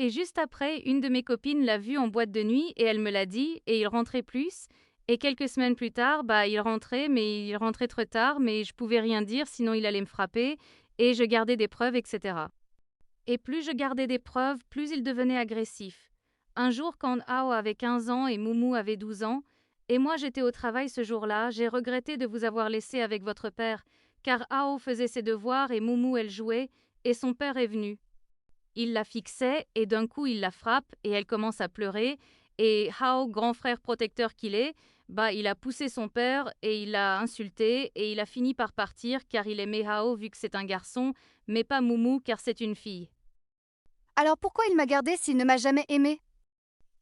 Et juste après, une de mes copines l'a vu en boîte de nuit et elle me l'a dit et il rentrait plus. Et quelques semaines plus tard, il rentrait, mais il rentrait trop tard, mais je pouvais rien dire sinon il allait me frapper et je gardais des preuves, etc. Et plus je gardais des preuves, plus il devenait agressif. Un jour, quand Ao avait 15 ans et Moumou avait 12 ans, et moi j'étais au travail ce jour-là, j'ai regretté de vous avoir laissé avec votre père, car Ao faisait ses devoirs et Moumou elle jouait, et son père est venu. Il la fixait et d'un coup il la frappe et elle commence à pleurer. Et Hao, grand frère protecteur qu'il est, il a poussé son père et il l'a insulté et il a fini par partir car il aimait Hao vu que c'est un garçon, mais pas Moumou car c'est une fille. Alors pourquoi il m'a gardé s'il ne m'a jamais aimé?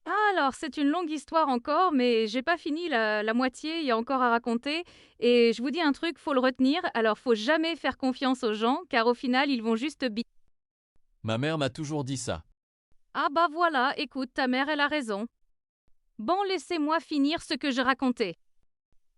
Ah, alors, c'est une longue histoire encore, mais j'ai pas fini la moitié, il y a encore à raconter. Et je vous dis un truc, faut le retenir. Alors, faut jamais faire confiance aux gens, car au final, ils vont juste Ma mère m'a toujours dit ça. Ah bah voilà, écoute, ta mère, elle a raison. Bon, laissez-moi finir ce que je racontais.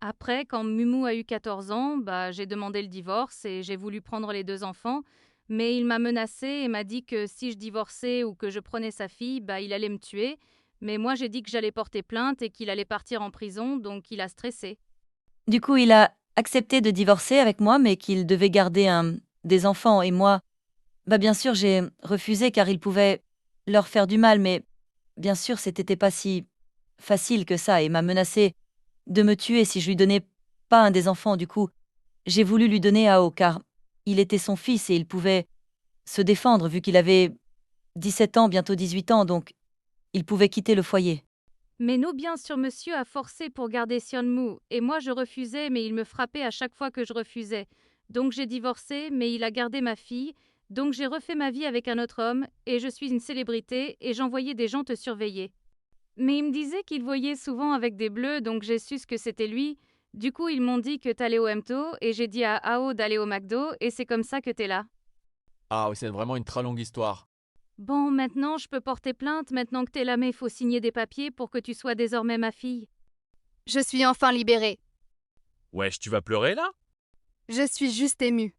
Après, quand Mumou a eu 14 ans, j'ai demandé le divorce et j'ai voulu prendre les deux enfants, mais il m'a menacé et m'a dit que si je divorçais ou que je prenais sa fille, il allait me tuer. Mais moi, j'ai dit que j'allais porter plainte et qu'il allait partir en prison, donc il a stressé. Du coup, il a accepté de divorcer avec moi, mais qu'il devait garder des enfants. Et moi, bien sûr, j'ai refusé car il pouvait leur faire du mal, mais bien sûr, c'était pas si facile que ça et m'a menacé de me tuer si je lui donnais pas un des enfants. Du coup, j'ai voulu lui donner Ao car il était son fils et il pouvait se défendre vu qu'il avait 17 ans, bientôt 18 ans, donc il pouvait quitter le foyer. Mais nous, bien sûr, monsieur a forcé pour garder Sionmu, et moi je refusais, mais il me frappait à chaque fois que je refusais. Donc j'ai divorcé, mais il a gardé ma fille, donc j'ai refait ma vie avec un autre homme, et je suis une célébrité, et j'envoyais des gens te surveiller. Mais il me disait qu'il voyait souvent avec des bleus, donc j'ai su ce que c'était lui. Du coup, ils m'ont dit que t'allais au MTO, et j'ai dit à Ao d'aller au McDo, et c'est comme ça que t'es là. Ah oui, c'est vraiment une très longue histoire. Bon, maintenant je peux porter plainte, maintenant que t'es là, mais il faut signer des papiers pour que tu sois désormais ma fille. Je suis enfin libérée. Wesh, tu vas pleurer là? Je suis juste émue.